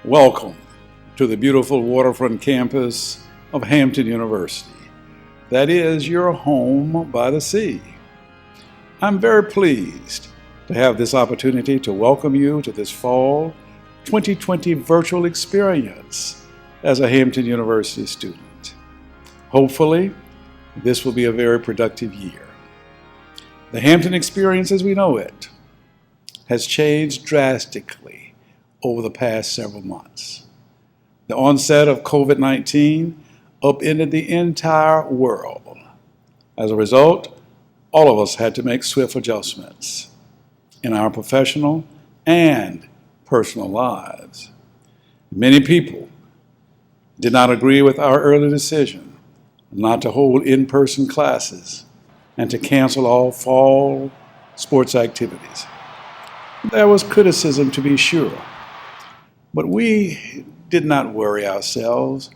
Welcome to the beautiful waterfront campus of Hampton University. That is your home by the sea. I'm very pleased to have this opportunity to welcome you to this fall 2020 virtual experience as a Hampton University student. Hopefully, this will be a very productive year. The Hampton experience as we know it has changed drastically over the past several months. The onset of COVID-19 upended the entire world. As a result, all of us had to make swift adjustments in our professional and personal lives. Many people did not agree with our early decision not to hold in-person classes and to cancel all fall sports activities. There was criticism, to be sure, but we did not worry ourselves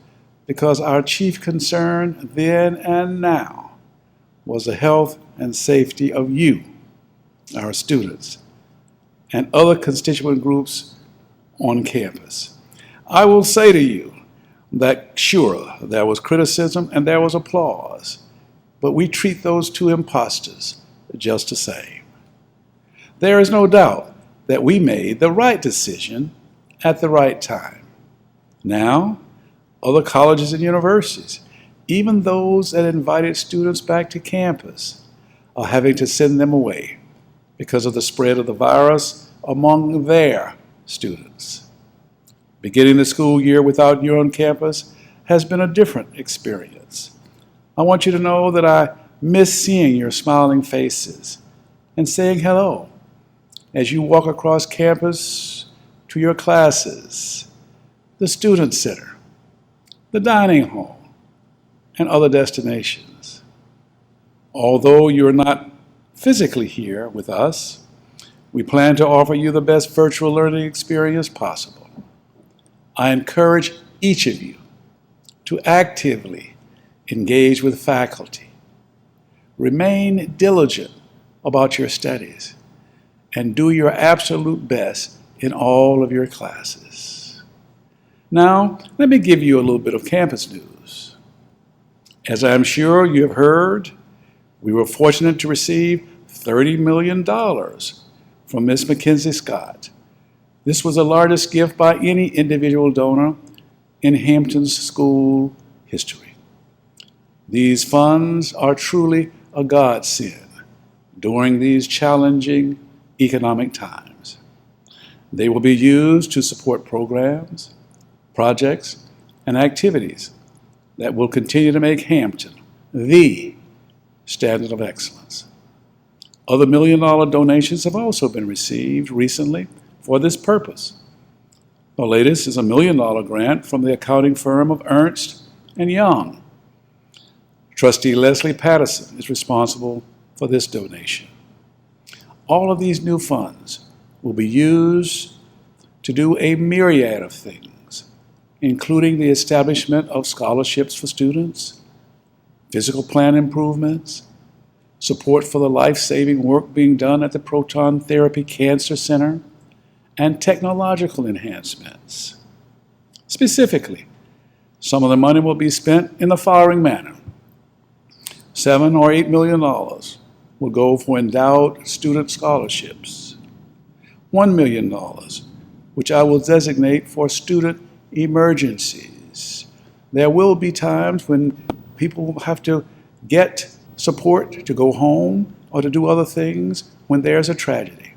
because our chief concern then and now was the health and safety of you, our students, and other constituent groups on campus. I will say to you that sure, there was criticism and there was applause, but we treat those two imposters just the same. There is no doubt that we made the right decision at the right time. Now, other colleges and universities, even those that invited students back to campus, are having to send them away because of the spread of the virus among their students. Beginning the school year without you on campus has been a different experience. I want you to know that I miss seeing your smiling faces and saying hello as you walk across campus to your classes, the student center, the dining hall, and other destinations. Although you're not physically here with us, we plan to offer you the best virtual learning experience possible. I encourage each of you to actively engage with faculty, remain diligent about your studies, and do your absolute best in all of your classes. Now, let me give you a little bit of campus news. As I'm sure you have heard, we were fortunate to receive $30 million from Ms. Mackenzie Scott. This was the largest gift by any individual donor in Hampton's school history. These funds are truly a godsend during these challenging economic times. They will be used to support programs, projects, and activities that will continue to make Hampton the standard of excellence. Other $1 million donations have also been received recently for this purpose. The latest is a $1 million grant from the accounting firm of Ernst & Young. Trustee Leslie Patterson is responsible for this donation. All of these new funds will be used to do a myriad of things, including the establishment of scholarships for students, physical plan improvements, support for the life-saving work being done at the Proton Therapy Cancer Center, and technological enhancements. Specifically, some of the money will be spent in the following manner. $7 or $8 million will go for endowed student scholarships. $1 million, which I will designate for student emergencies. There will be times when people will have to get support to go home or to do other things when there's a tragedy.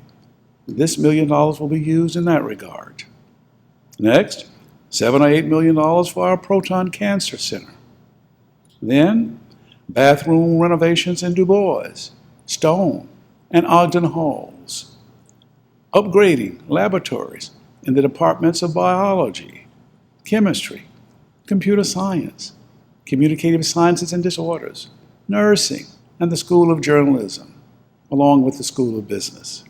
This $1 million will be used in that regard. Next, $7 or $8 million for our Proton Cancer Center. Then, bathroom renovations in Du Bois, Stone, and Ogden Halls. Upgrading laboratories in the departments of biology, chemistry, computer science, communicative sciences and disorders, nursing, and the School of Journalism, along with the School of Business.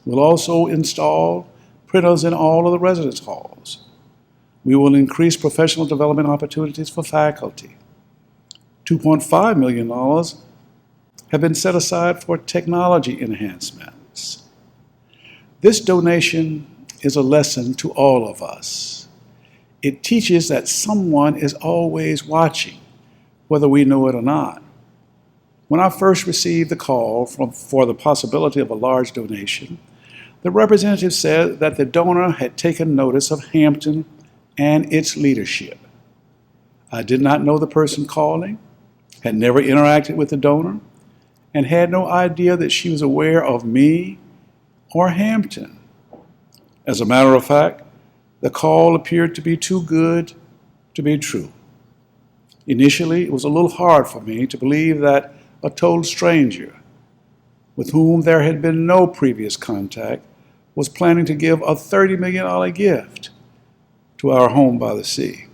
We'll also install printers in all of the residence halls. We will increase professional development opportunities for faculty. $2.5 million have been set aside for technology enhancements. This donation is a lesson to all of us It teaches that someone is always watching, whether we know it or not. When I first received the call for the possibility of a large donation, the representative said that the donor had taken notice of Hampton and its leadership. I did not know the person calling, had never interacted with the donor, and had no idea that she was aware of me or Hampton. As a matter of fact, the call appeared to be too good to be true. Initially, it was a little hard for me to believe that a total stranger, with whom there had been no previous contact, was planning to give a $30 million gift to our home by the sea.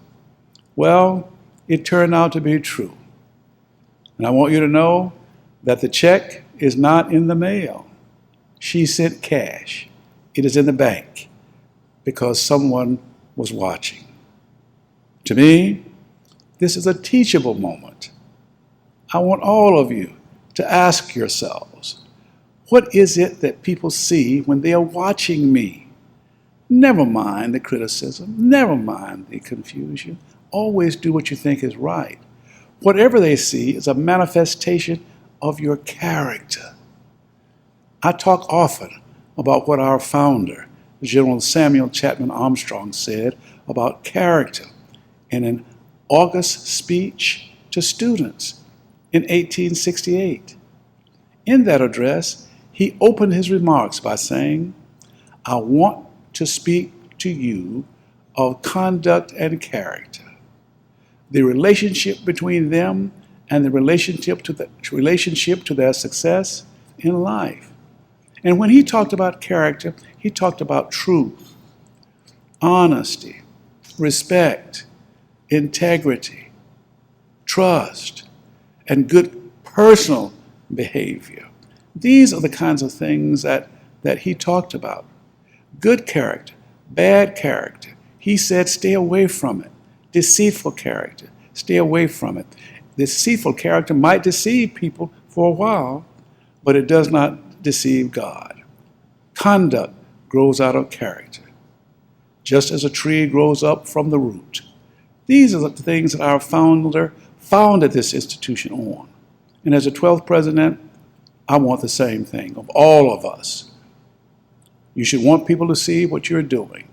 Well, it turned out to be true. And I want you to know that the check is not in the mail. She sent cash. It is in the bank because someone was watching. To me, this is a teachable moment. I want all of you to ask yourselves, what is it that people see when they are watching me? Never mind the criticism. Never mind the confusion. Always do what you think is right. Whatever they see is a manifestation of your character. I talk often about what our founder, General Samuel Chapman Armstrong, said about character in an August speech to students in 1868. In that address, he opened his remarks by saying, "I want to speak to you of conduct and character, the relationship between them and the relationship to their success in life." And when he talked about character, he talked about truth, honesty, respect, integrity, trust, and good personal behavior. These are the kinds of things that he talked about. Good character, bad character. He said, stay away from it. Deceitful character, stay away from it. Deceitful character might deceive people for a while, but it does not deceive God. Conduct grows out of character, just as a tree grows up from the root. These are the things that our founder founded this institution on. And as a 12th president, I want the same thing of all of us. You should want people to see what you're doing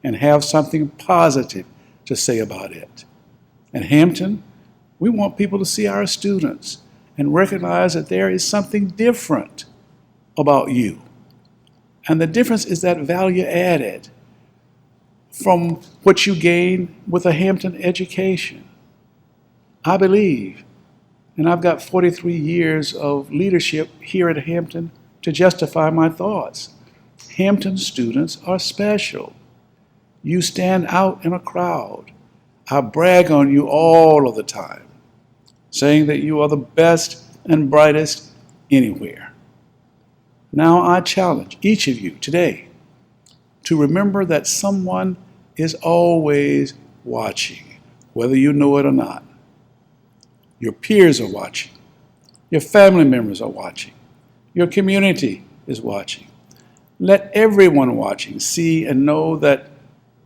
and have something positive to say about it. At Hampton, we want people to see our students and recognize that there is something different about you. And the difference is that value added from what you gain with a Hampton education. I believe, and I've got 43 years of leadership here at Hampton to justify my thoughts. Hampton students are special. You stand out in a crowd. I brag on you all of the time, saying that you are the best and brightest anywhere. Now I challenge each of you today to remember that someone is always watching, whether you know it or not. Your peers are watching. Your family members are watching. Your community is watching. Let everyone watching see and know that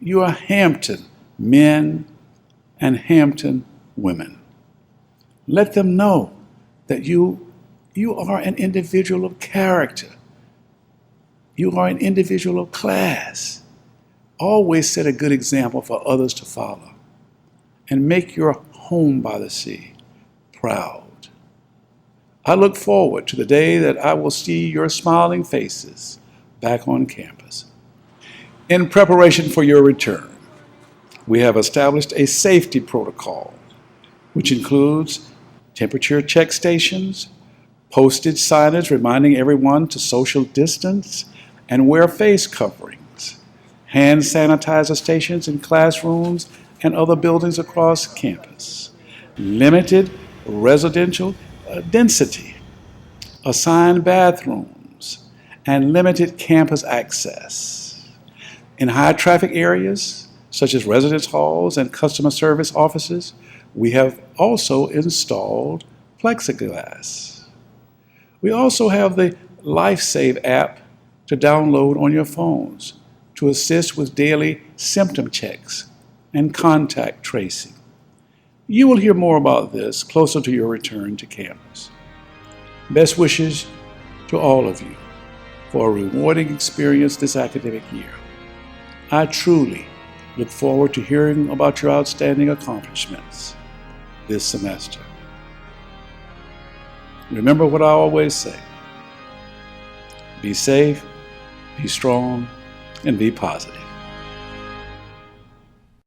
you are Hampton men and Hampton women. Let them know that you are an individual of character. You are an individual of class. Always set a good example for others to follow. And make your home by the sea proud. I look forward to the day that I will see your smiling faces back on campus. In preparation for your return, we have established a safety protocol, which includes temperature check stations, posted signage reminding everyone to social distance and wear face coverings, hand sanitizer stations in classrooms and other buildings across campus, limited residential density, assigned bathrooms, and limited campus access. In high traffic areas, such as residence halls and customer service offices, we have also installed plexiglass. We also have the LifeSave app to download on your phones to assist with daily symptom checks and contact tracing. You will hear more about this closer to your return to campus. Best wishes to all of you for a rewarding experience this academic year. I truly look forward to hearing about your outstanding accomplishments this semester. Remember what I always say: be safe, be strong, and be positive.